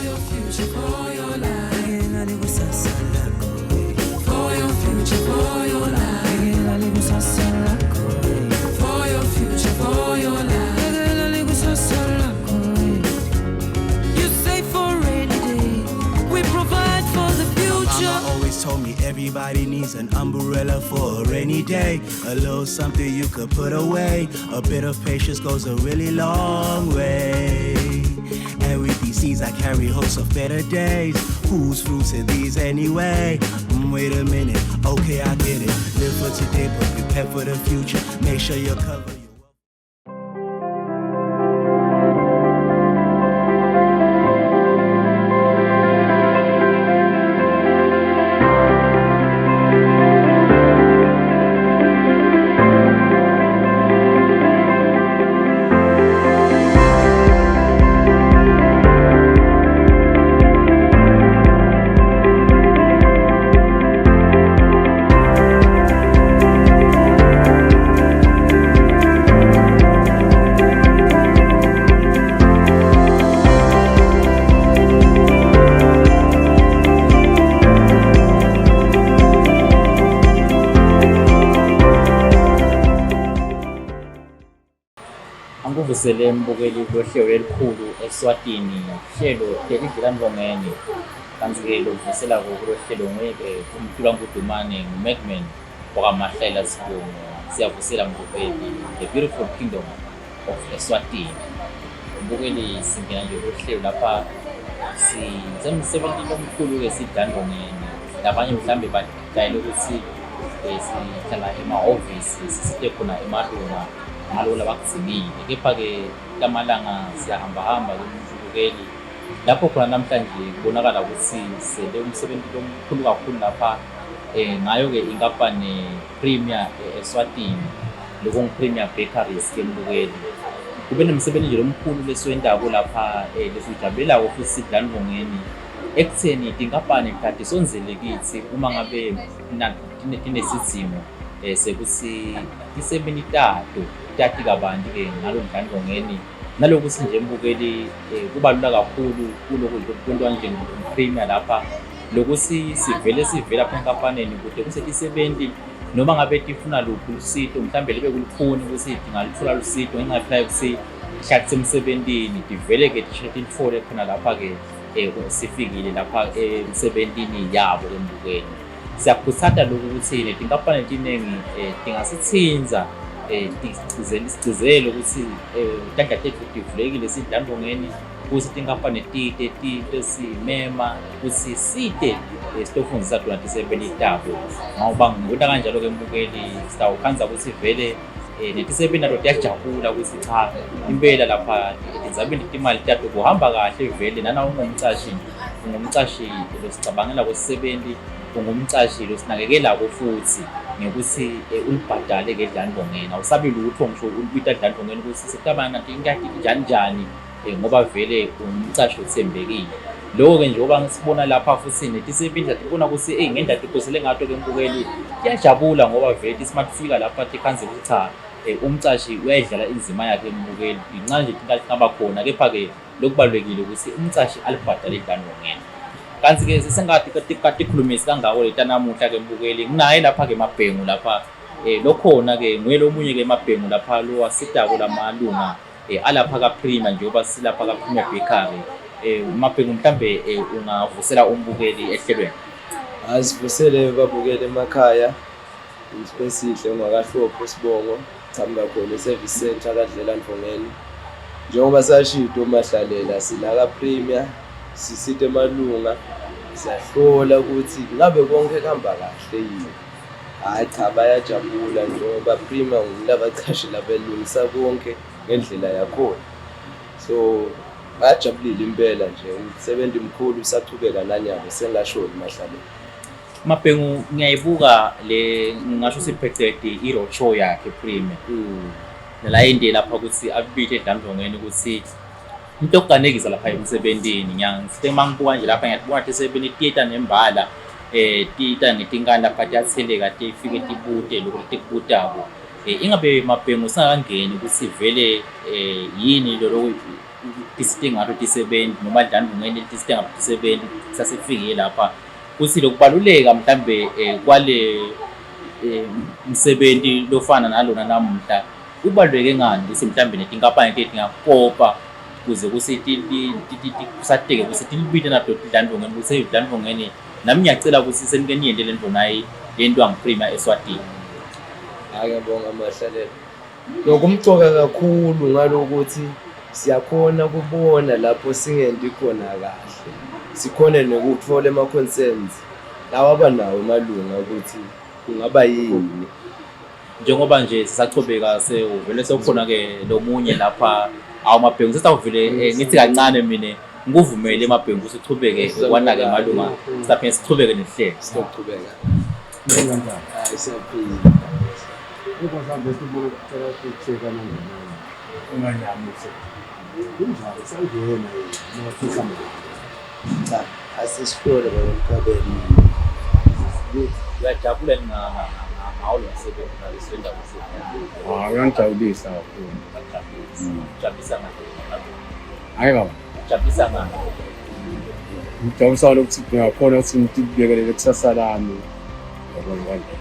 your future, for your life. For your future, for your life. For your future, for your life. You save for rainy day. We provide for the future. Mama always told me everybody needs an umbrella for a rainy day. A little something you could put away. A bit of patience goes a really long way. And with these seeds I carry hopes of better days. Whose fruits are these anyway? Wait a minute, okay I get it. Live for today but prepare for the future. Make sure you cover your Anguvusele mbukeli lohlelo elikhulu Eswatini, hlelo Telidlelantfongeni. Kanti-ke lokuvusela kulohlelo umculo wangudumane Magman Mahlalela siyavusela mbukeli the beautiful kingdom of Eswatini. Mbukeli singena nje kulohlelo lapha sisemsebenzini omkhulu esidandongeni. Labanye mhlambe badayela ukuthi sihlala emahhovisi sisite khona emalunga malola bakuzimile. Kepha-ke lamalanga siyahamba kumvukeli lapho khona namhlanje kubonakala ukuthi sele umsebenzi omkhulu kakhulu lapha ngayo-ke inkampani Premier Eswatini lokung-Premier Bakeries ke mbukeli. Kube nomsebenzi nje omkhulu lesiwendako lapha lesiwujabulelako futhi Telidlelantfongeni ekutheni tinkampani kade sonzele kithi uma ngabe tinesizimo sekuthi tisebeni tati kabanti-ke ngalo Telidlelantfongeni nalokuthi nje mbukeli kubalula kakhulu kulokwenziwa njenge-Premier lapha lokuthi sivela lapha enkampanini kude kusetisebenti noma ngabe tifuna luphi lusito mhlambe libe kulukhuni ukuthi tingaluthola lusito ngenxa ukuthi hlala semsebentini tivele-ke tilithole khona lapha-ke sifikile lapha emsebentini yabo embukeli. Siyakuthanda lokhu ukuthi netinkampani letiningi tingasithinza sigcizele ukuthi tandla tethu tivulekile Telidlelantfongeni ukuthi tinkampani simema ukuthi site sitofundisa tona tisebenti tabo. Ngoba ngibona kanjalo-ke mbukeli sitawukhanza ukuthi vele netisebenti nato tiyajabula ukuthi cha impela lapha tinzabeni timali tato kuhamba kahle vele nana ungumcashi losicabangela kwesisebenti ungumcashi losinakekelako futhi ngekuthi ulibhadale-ke Telidlelantfongeni awusabi lutho ngisho ulibita Telidlelantfongeni ukuthi sicabanga njani ngoba vele umcashi othembekile. Lokho-ke njengoba ngisibona lapha futhi netisebenti sibona ukuthi ngendlela tiphosele ngato-ke mbukeli tiyajabula ngoba vele simatifika lapha tikhanze ukuthi cha umcashi uyayidlala inzima yakhe mbukeli incane nje tingaba khona kepha-ke lokubalulekile ukuthi umcashi alibhadale Telidlelantfongeni. Kanti-ke sesengathi khulumisi kangako leta namuhla-ke mbukeli nginaye lapha-ke mabhengu lapha lokhona-ke nguye lomunye-ke mabhengu lapha lo wasitako lamalunga alapha ka-Premier njengoba silapha ka-Premier Bakery. Mabhengu mhlambe ungavusela umbukeli ehlelweni. Asivusele babukele emakhaya isiphesihle ungakahlophe sibongo sihamba khona e-service center kaDlelantfongeni njengoba sashito Mahlalela sila ka-Premier sisite emalunga siyahlola ukuthi ngabe konke kuhamba kahle yini. Hayi cha bayajabula njengoba Premier ngilabaqashi labelungisa konke ngendlela yakhona. So bajabulile impela nje umsebenzi mkhulu usaqhubeka nanyabo sengashoni Mahlalela. Mabhengu ngiyayibuka ngingasho siphethe i-roadshow yakhe Premier. Nala inde lapha ukuthi abibithe Telidlelantfongeni ukuthi into yokuganekisa lapha emsebentini ngiyangisithi mangibuka nje lapha ngiyabona ukuthi sebenza theater nembala tita ngetinkani lapha tiyatheleka tifike tibute lokho tikubutako. Ingabe Mabhengu singakangeni ukuthi vele yini lo tisidinga ngato tisebenzi noma Dlandlongeni tisidinga ngato tisebenzi sasifike lapha kuthi lokubaluleka mhlambe kwale umsebenzi lofana nalona namuhla kubaluleke ngani ukuthi mhlambe netinkampani letingakopa kuze kusithi kusateke kusithi libide na Dlandlongeni kuse Dlandlongeni nami ngiyacela ukuthi senike niyende lento nayi lento angiprima Eswatini. Ngiyabonga Mahlalela. Lokumcoka kakhulu ngalokuthi siyakhona kubona lapho singendi khona kahle. Sikhona nokuthola ema-concerns lawa abanawo emalunga ukuthi kungaba yini. Njengoba nje sisachobeka sevele sekukhona ke lomunye lapha awumabhengu sesavele ngithi kancane mina ngikuvumele emabhengu ukuthi uchubeke kwanake emalunga siphinde sichubeke nehlelo sizochubeka. Ngiyangizwa. Siyaphila. Ukuzabe sibona ukucela ukucheka nangena. Unganyamuse. Kunjalo sangena nofisa manje. Cha, asisipole ngomkhabeni. Uyajabula ngawo lo msebenzi nalesenza kusebenza. Uyangijabulisa kakhulu. Jabulisa ngakho. Hayi baba. Jabulisa ngakho. Ngijabulisa ukuthi ngiyakhona ukuthi ngibhekelele kusasa lami. Yabona kanje.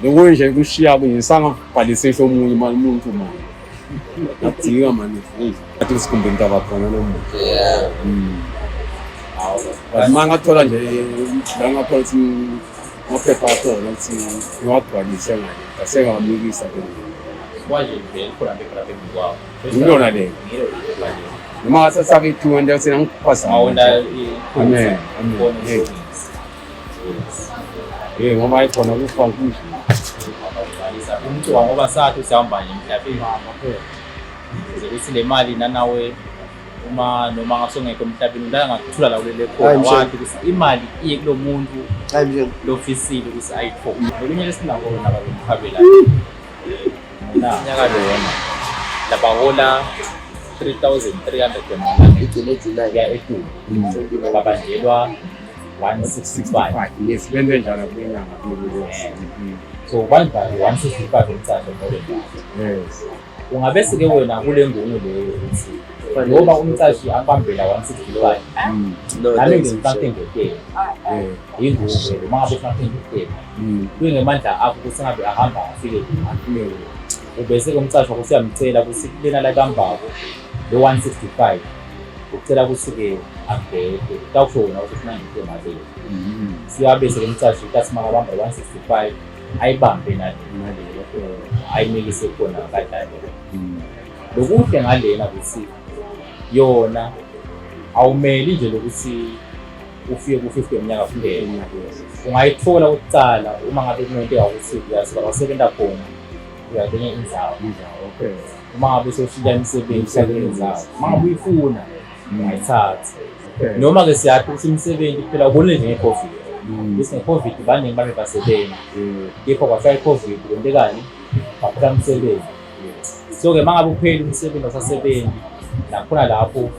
Lokho nje kushiya kungisanga bhalisisha omunye imali umuntu manje. Ngidinga manje futhi. Athi sikumbe into abakhona nomuntu. Yeah. Manga thola nje ngakho ukuthi ngophepha khona ukuthi ngiwagcwalise manje. Asengamikisa ke. Kwaje nje khona bephela bemikwawo. Ngiyona le. Noma sasake 200 ukuthi ngikuphasa. Awona Amen. Ngoba ikhona kufa kuhle. Umuntu ngoba sathi sihamba emhlabeni ukuthi le mali nanawe uma noma ngasongekho emhlabeni la ngathula la kulele khona wathi ukuthi imali iye kulo muntu lo ofisile ukuthi ayithole. Olunye lesinako naba bomkhabela nyaka lona lapha hola 3,300 emalanga Igcine etu babanjelwa 165. Yes, benze njalo kunyanga kulo. So banjani 165 umthatho ngole. Yes. Ungabe sike wena kule nguno leyo ukuthi ngoba umthashi abambela 165. Nami ngizithathe ngeke. Ingubo uma ngabe ufuna ngeke. Kungemandla akho ukuthi ngabe ahamba afike afike. Ubese kumthashi ukuthi uyamcela ukuthi lena la kambako lo 165. Ucela ukuthi abheke tawushona ukuthi ufuna ngeke mali. Siyabe sekumthashi ukuthi mangabamba 165 ayibambe nale ayimikise khona kanjalo. Lokuhle ngalena ukuthi yona awumeli nje lokuthi ufike ku-50 eminyaka kuphela. Ungayithola ukucala uma ngabe kumuntu ukuthi uyasuka wasebenza khona uyakenye indzawo. Okay. Uma ngabe usoshiya imisebenzi yakwenzayo uma ngabe uyifuna ungayithatha. Noma ke siyathi ukuthi imisebenzi phela ubone nje ngeCovid. Bese ngeCovid baningi babe basebenza. Yekho kwafika iCovid kwentekani baphela umsebenzi. So ke mangabe upheli umsebenzi wasasebenzi nakhona lapho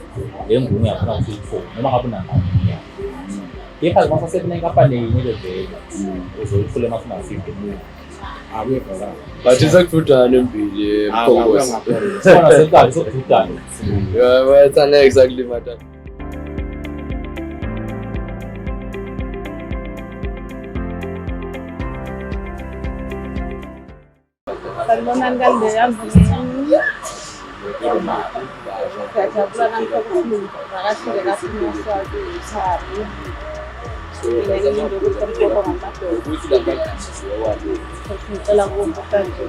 le ngumo yakhona ukuthi ifone noma ngabe unanga. Yekho masasebenza inkampani yini levela uzoyifule mafuna 50 million. Awuyebhala. But isakufudana empili emkhongosi. Sona sekade sokudana. Yeah, well, it's exactly matter. Salmonan galde yamvuni kajabula namkhokuthini vakashile kaSifiso Hlophe ngeke ngizokuthi mkhokho ngamadoda ngicela ukubuka nje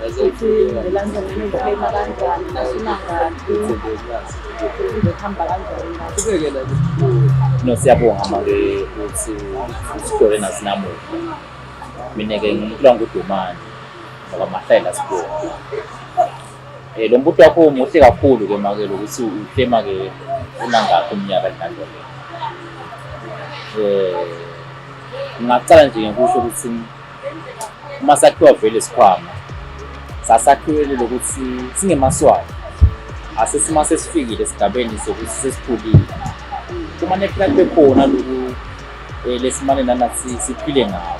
ukuthi ngilandzelane ngiphema kanjani nasina ngaphi ngizohamba kanjani No siyabonga manje ukuthi isikole nasinamuhla. Mina ke ngimkhulanga uDumani ngoba Mahlalela sibona. Lo mbuto wakho muhle kakhulu ke make lokuthi uhlema ke unangaphi umnyaka Dlandlongeni. Ngicela nje ngikusho ukuthi uma sakhiwa vele sikhwama sasakhiwele lokuthi singemaswayo asesima sesifikile esigabeni sokuthi sesiphulile. Kuma nefika bekhona lokhu lesimane nanathi siphile ngawo.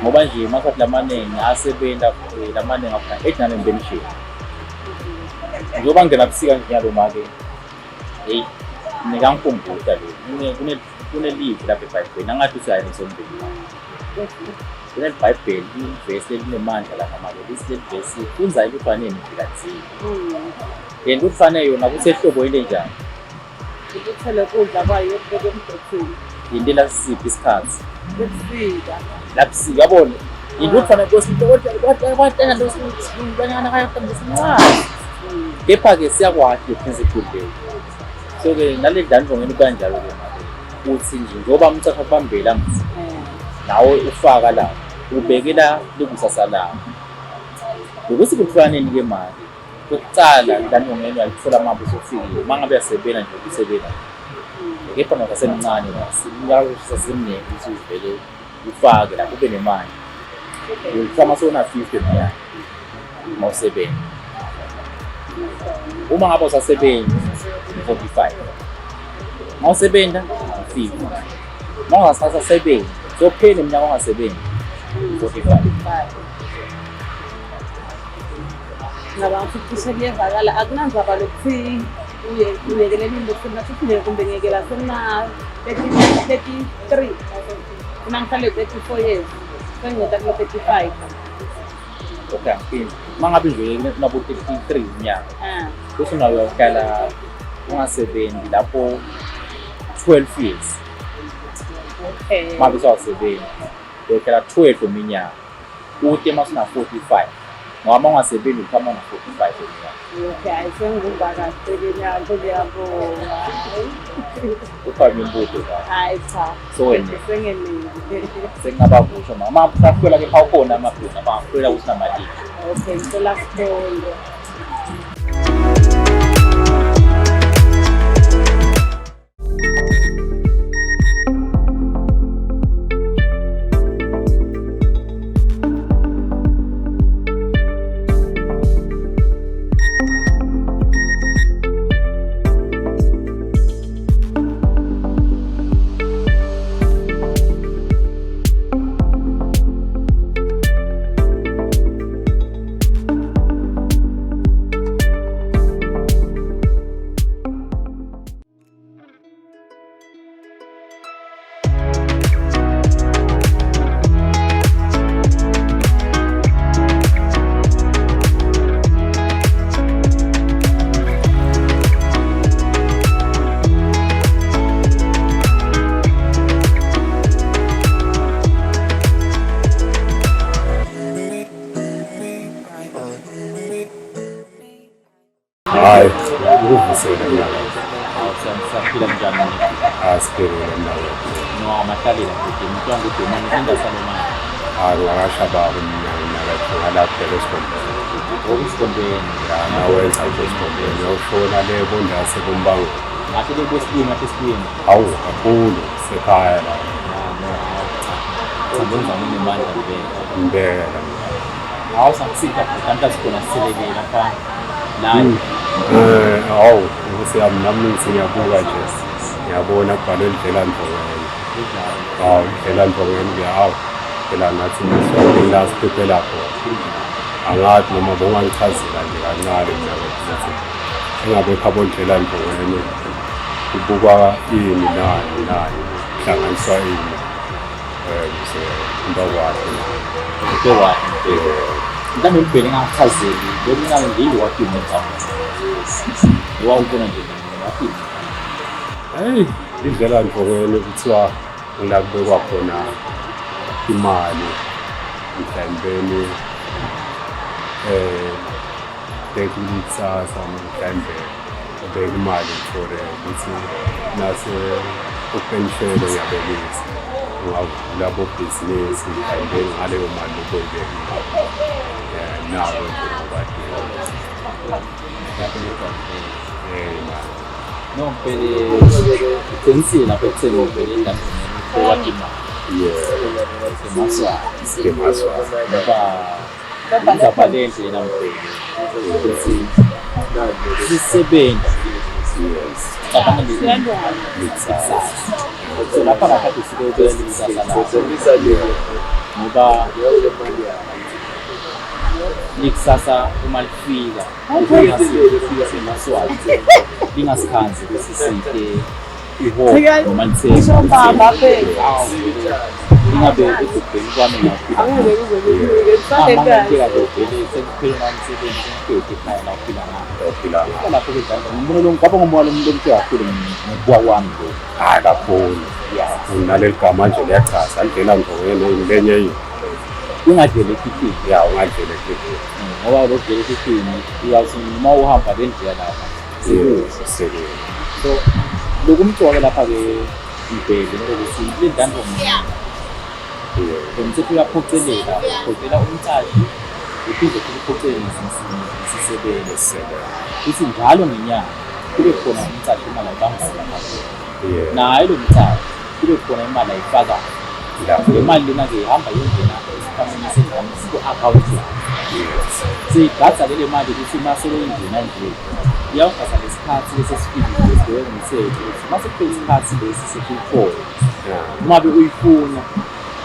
Ngoba nje masathi lamanengi asebenza lamanengi afuna 800 benishini. njengoba ngena busika njalo make hey nikangikhumbuza le kune-leave lapha eBhayibhelini angathi usayini sombili kunelibhayibheli ivesi elinemandla lapha make leli vesi ifunza into efanele nemphilathini yena kufanele yona kusehlobo elenjani ukuthele kudla kwayo yokubeka emgqotheni into lasiphi isikhathi ukufika lapusika yabona into kufanele kwatana losibanyana kayaqambisincane kepha-ke siyakwati le-principle leyo so-ke nale ndandlongeni kanjalo-ke mali uthi nje njengoba umcafa kubambela mzi nawe ufaka la ubekela likusasa lakho ukuthi kufanele-ke mali kokucala ndandlongeni walithola amabo sofikile uma ngabe yasebenza nje ukusebenza kepha ngasemncane sasemnene ukuthi uvele ufake la kube nemali uyifama sona 50 mnyaka uma usebenza uma ngabe usasebenza 45 uma usebenza 50 uma ungasasebenzi sophela iminyaka ungasebenzi 45 ngaba mfukishe liyevakala akunanzaba lokuthi uyekelele into nathi kufuneka kumbe ngiyekela sena 33 mina ngihlale 34 years sengiyeta kulo 35 okay uma ngabe nje kunabo 33 iminyaka bese nawe uyakhala ungasebenzi lapho 12 years okay uma usasebenza uyakhala 12 iminyaka uthi masina 45 ngoba ungasebenzi uphama na 45 iminyaka okay ayisengumba kahle nyalo liyabonga uphama imbuto hayi cha so wena sengenile sengaba kusho mama afika ke phawukhona amabhuku abafika ukuthi namalini okay ngicela sibonge Hayi, ukuvusela imali. awusaphila njani Asiphelele nawe. no mahlalela ukuthi umuntu wanguthi manje sengasalomani Ngakashaba umnyaka lapho ngalaphela esikhondeni. okusikhondeni Nawenza esikhondeni. Yawushona le bondase bombango. ngathi lekwesibili ngathi esibuyeni Hawu kakhulu sekhaya la. Sabonza unemandla Mbela. awusakusika kanti asikhona siselekile lapha la Hawu usiyami nami ngiyabuka nje. Ngiyabona kubhalwe Telidlelantfongeni. Hawu Telidlelantfongeni hawu phela nathi niswapela siphephela khona. Angathi noma bongangichazela nje kancane mina ukuthi engabe carbon Telidlelantfongeni kubukwa ini nani hlanganiswa ini bese ndakwazi mhlawumbe mbhele ngachazeli lokungalo ngilo waphuma ngapha wawubona nje wathi hey Telidlelantfongeni kuthiwa la kubekwa khona imali mhlawumbe tekulitsasa mhlawumbe ubeka imali for ukuthi nase upenshelo yabelisi labo business mhlawumbe ngaleyo mali okoyibeka nabo nje ngobathi no mbhele utensile lapha ekutheni mbhele ndabona wathi Simaswa ngoba ngizabhalele na mbhele ukuthi sisebenza cabanga siyalunga so lapha ngaphathi sikubuyela ngoba likusasa uma lifika lifika semaswati lingasikhanzi ukuthi side ihole noma Ngisho baba phela. ingabe ekubheni kwami ngaphila Angeke kuze kufike kufanele kahle. sekuphela nomsebenzi ngekhethi ekhaya la uphila ngakho lapho kudlala ngibona lo ngaba ngomoya lomuntu omhle kakhulu ngokubuka kwami lo kakhulu unaleli gama nje liyachaza andlela ngqongeni lenye yini ungadlela ekhiphini ungadlela ekhiphini ngoba lo dlela ekhiphini uyathi uma uhamba le ndlela lapha sebenza so lokumthola lapha-ke ibhele ngokuthi le ndanto umthetho uyaphocelela uphocelela umcashi uphinde futhi uphocelele isisebenzi kuthi njalo ngenyanga kube khona umcashi imali ayibambisela naye lo mcashi kube khona imali ayifakayo le mali lena-ke ihamba yongena esikhwameni ku-akhawunti siyigada lele mali ukuthi uma sebeyingena nje iyawugada lesikhathi lesesifikile sibheke ngomthetho ukuthi uma sekuphela isikhathi lesi sesiyi-4 uma be uyifuna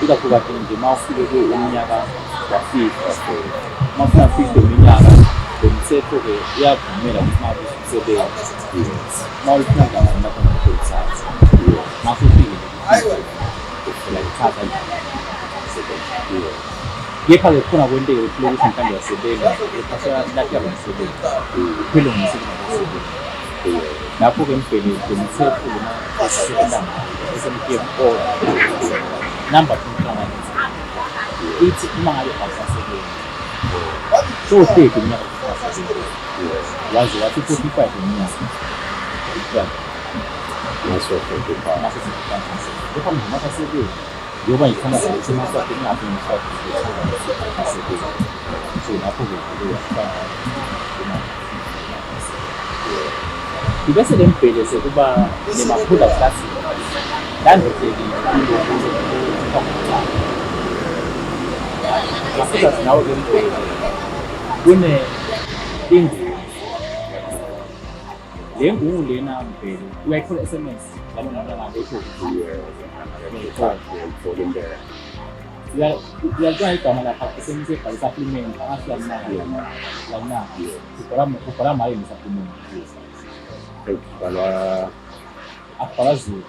ikakhulukazi nje uma ufike umnyaka wafika uma ufuna ufike iminyaka lo mthetho-ke uyavumela ukuthi uma usebenza uma ulifuna ngama lapho ngokuthatha uma ufikile ufuna ithatha kepha-ke khona kwenteke ukuthi lokuthi mhlawumbe uyasebenza lahlala umsebenzi uphele ngomsebenzi wasebenza lapho-ke mbhele lemithetho lona esisebenza ngayo esemPMO number 2 nhlanganiso ithi uma ngabe awusasebenzi so-30 iminyaka usasebenza wazi wathi 45 iminyaka kepha mntu masasebenzi yoba yikhona ukuthi maswati ingabi umswati so lapho-ke ibese le mbhele sekuba nema-product classing landlekile ma-product nawo-ke mbhele kune-ingubo le ngungu lena mbhele uyayithola SMS labo nalangaleto uyalithola igama lapha SMS ebhale supplement angafika lana ubhala mayo ne-supplement akubhala zero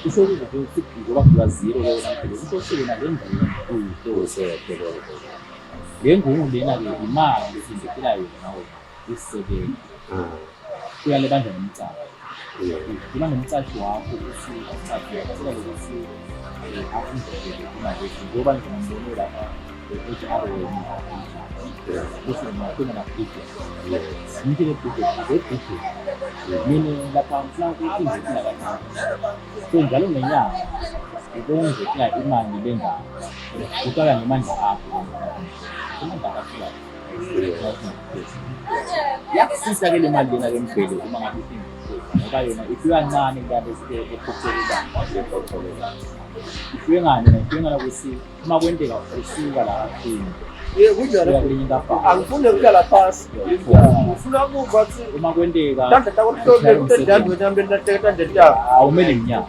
usho ukuthi ngoba kula zero usho sena le ndlela le ngungu lena-ke imali esizekela yona nawe isisebenzi uyale bandla nomcashi uma nomcashi wakho usucashi yakuthola lokuthi akuzekele imali ngoba nje ngambone lapha HR wena bese ngakuna na budget ngithe budget mina lapha ngifuna ukuthi ngizikela kancane so njalo ngenyanga ngizongizekela imali lengane uqala ngemandla akho imandla akho yakusiza-ke le mali lena-ke mbhele uma ngabe ngoba yona ifika kancane ngale ekhokhelelayo ifike ngani ifike ngala ukuthi uma kwenteka usuka la kakhulu angifuni ukuhlala phasi ngifuna ukuba uma kwenteka awumele mnyaka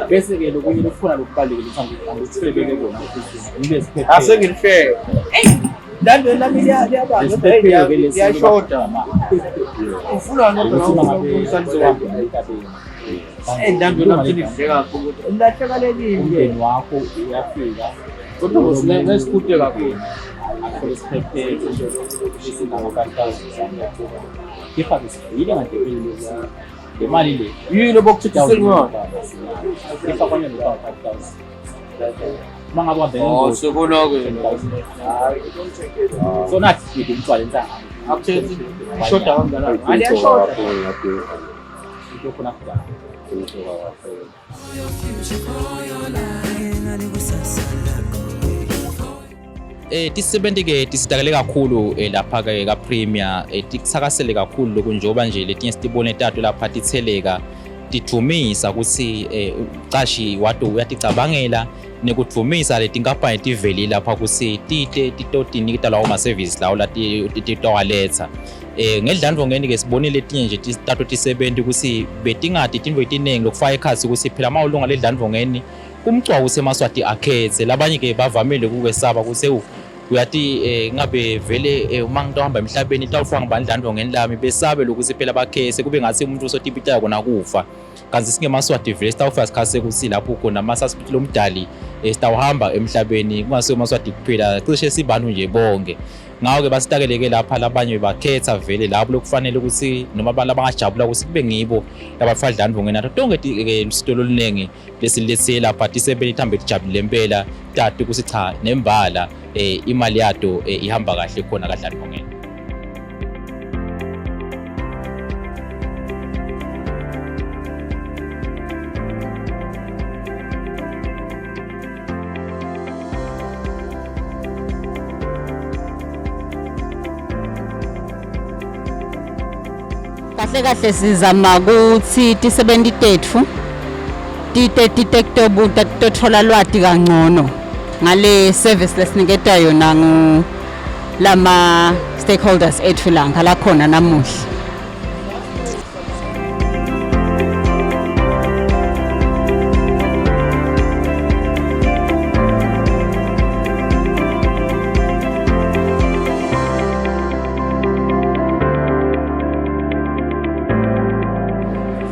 bese-ke lokunye lokukhona lokubalulekile angikuthebele kona asengilifele liyashoda ufuna umndeni wakho uyafika kodwa ngesikhude kakhulu akhulesiphephele kepha-ke sibhekile ngandebele le mali le yini obokuthethiselwa kepha kwanye lo-5,000 uma ngabe wabheka sekonake so nathi sibhede umshwalense akuthethi ishoda kangakanani aliyashoda into khona kudala tisebenti-ke tisizakale kakhulu lapha-ke ka-Premier tikusakasele kakhulu lokhu njengoba nje letinye sitibone tato lapha titheleka tidumisa ukuthi ucashi wado uyaticabangela nikudvumisa leti nkampani tiveli lapha kusi titotinikita lawo ma-service lawo titowaletha. Ngelidlandvongeni ke sibonile letinye nje tato tisebenti kusi betingati tintfo letiningi lokufaka ekhatsi kusi phela mawulunga ledlandvongeni kumcwa semaswati akhetse. Labanye ke bavamile kukwesaba kuse uyathi ngabe vele uma ngitohamba emhlabeni tawufaka ngibani dlandvongeni lami besabe lokuthi phela bakhese kube ngathi umuntu usotipitaya kona kufa. Kanti singemaswati vele sitawufika sikhathi sekusi lapho khona masasipithi lomdali sitawuhamba emhlabeni kungasiyo maswati kuphela cishe sibantu nje bonke. Ngawo-ke basitakeleke lapha labanye bakhetha vele labo lokufanele ukuthi noma labangajabula ukuthi kube ngibo labafaka dlandvongeni nato tonke sitolo oluningi lesilethile lapha tisebele ihambe lijabulile impela tati ukuthi cha nembala imali yato ihamba kahle khona kadlandvongeni. Kahle kahle sizama ukuthi tisebenti tetfu titetobuta titotfola lwati kangcono ngale service lesiniketa yona lama stakeholders etfu langa lakhona namuhla.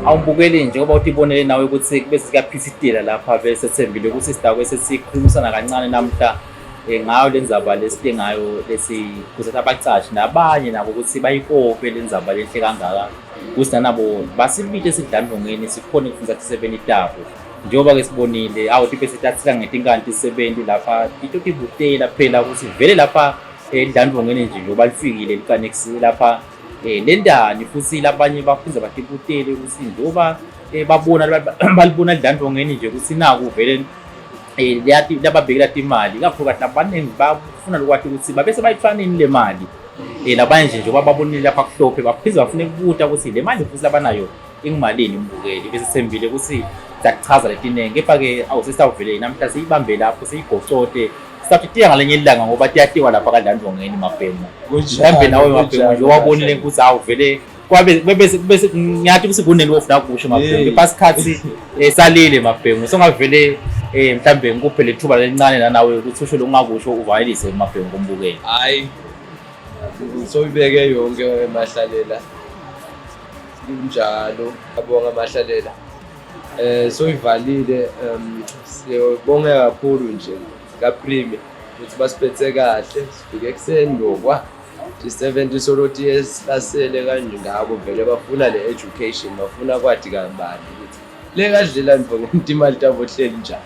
Awumbukeli njengoba utibonele nawe ukuthi bese siyaphithitela lapha bese sithembile ukuthi sidakwe sesikhulumisana kancane namhla ngayo lenzaba lesite ngayo lesikuzetha abacashi nabanye nabo ukuthi bayikope lenzaba lenhle kangaka ukuthi nabo basibite esidlandvongeni sikhona ukufunda tisebenti tabo njengoba ke sibonile awuthi bese tathika ngetinkanti isebenti lapha itotibutela phela ukuthi vele lapha edlandvongeni nje njengoba lifikile likanexi lapha lendani futhi labanye bafunza batibutele ukuthi njoba babona balibona idlandvongeni nje ukuthi naku vele yathi lababhekela imali kakhulu kahle abaningi bafuna lokwathi ukuthi babese bayifanele le mali labanye nje njoba babonile lapha kuhlophe baphiza bafuna ukubuta ukuthi le mali futhi labanayo ingimalini imbukeli bese sembile ukuthi zakuchaza letinenge kepha ke awusisawuvele namhla siyibambe lapho siyigocote sithathiya ngalenye ilanga ngoba tiyatiwa lapha kadlandvongeni mabhemu mhlambe nawe mabhemu nje wabonile ukuthi awuvele kwabe bese ngiyathi ukuthi kuneni ofuna kusho mabhemu kepha sikhathi salile mabhemu songavele mhlambe ngikuphe lethuba lencane nanawe ukuthi usho lokungakusho uvayelise mabhemu kombukeli. Hayi soyibeke yonke Mahlalela kunjalo abonga Mahlalela soyivalile siyobonga kakhulu nje kaPrime ukuthi basiphethe kahle sifike ekseni lokwa 70 soloti esasele kanje ngabo vele bafuna le education bafuna kwathi kabani ukuthi le kadlela mfowethu imali tabo hleli njani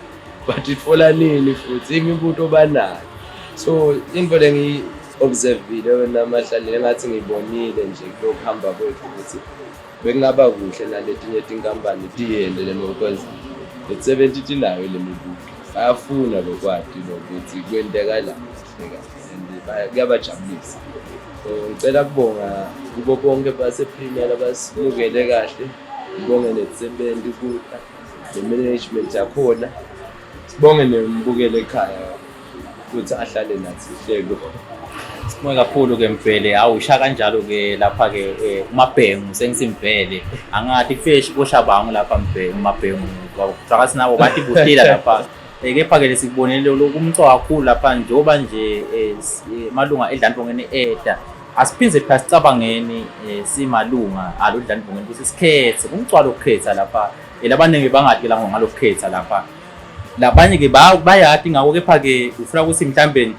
but itfola nini futhi imibuto banayo so into lengi observile wena Mahlalela ngathi ngibonile nje kuhamba kwethu ukuthi bekungaba kuhle naletinye tinkampani tiyendele nokwenza le 70 tinayo le mibuto bayafuna lokwati lokuthi kwenteka la and kuyabajabulisa so ngicela kubonga kubo bonke basePrime abasimukele kahle ngibonge nesebenti kuta ne-management yakhona sibonge nembukele ekhaya ukuthi ahlale nathi hlelo. Sibonge kakhulu ke mvele awusha kanjalo ke lapha ke umabhengu sengisimvele angathi fish koshabangu lapha umabhengu kwakuthiwa sinabo bathi butila lapha kepha ke lesibonele lokumcwa kakhulu lapha njoba nje malunga edlandvongeni eta asiphinze phela sicabangeni simalunga alodlandvongeni ukuthi sikhethe kumcwalo ukukhetha lapha labaningi bangathi la ngalokukhetha lapha labanye ke bayathi ngako kepha ke ufuna ukuthi mhlambe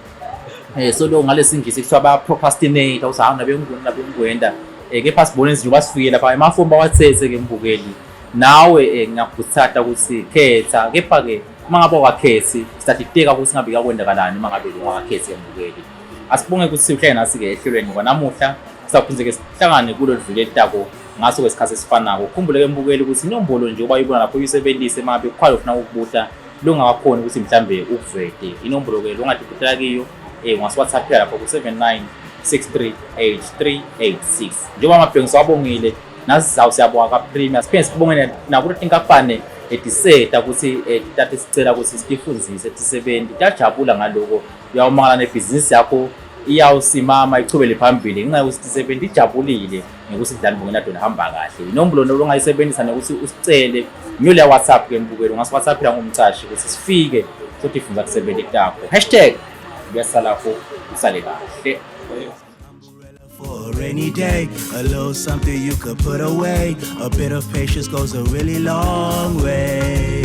solo ngalesingisi kuthiwa ba procrastinate awusahamba nabengwenda kepha sibone nje basifike lapha emafomu bawathethe ke mbukeli nawe ngiyakuthatha ukuthi khetha kepha ke mangabe wakhethi statisteka ukuthi ngabe yakwendakalani mangabe ungakhethi embukeli asibonge ukuthi uhlale nasi ke ehlelweni ngoba namuhla sizaphunze ke sihlangane kulo dlule litako ngaso kwesikhathi esifanako ukhumbule ke embukeli ukuthi inombolo nje ubayibona lapho uyisebenzise mangabe kukhwala ufuna ukubuta longakhona ukuthi mhlambe ukuvete inombolo ke longadibutela kiyo ungaswatsapp lapho ku 79638386 njengoba amabhengu sawabongile nazi zawu siyabonga kaPrime siphinde sibonge nakuthi inkampani etiseta ukuthi tata sicela ukuthi sitifundise tisebenti tiyajabula ngaloko uyawumangala nebhizinisi yakho iyawusimama ichubele phambili ngenxa yokuthi tisebenti ijabulile ngekuthi idlalibongeni yadona ihamba kahle inombolo ongayisebenzisa nokuthi usicele nyule ya WhatsApp ke mbukelo ngasiwhatsappila ngomcashi ukuthi sifike sotifundza tisebenti takho #kuyasalapho usale kahle. For a rainy day, a little something you could put away. A bit of patience goes a really long way.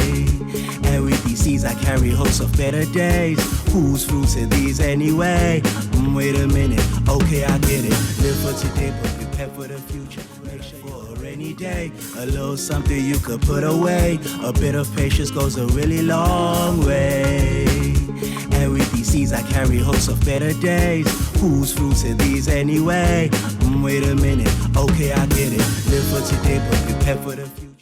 And with these seeds, I carry hopes of better days. Whose fruits are these anyway? Wait a minute, okay, I get it. Live for today, but prepare for the future. Make sure for a rainy day, a little something you could put away. A bit of patience goes a really long way. And with these seeds, I carry hopes of better days. Whose fruits are these anyway? Wait a minute, okay, I get it. Live for today, but prepare for the future.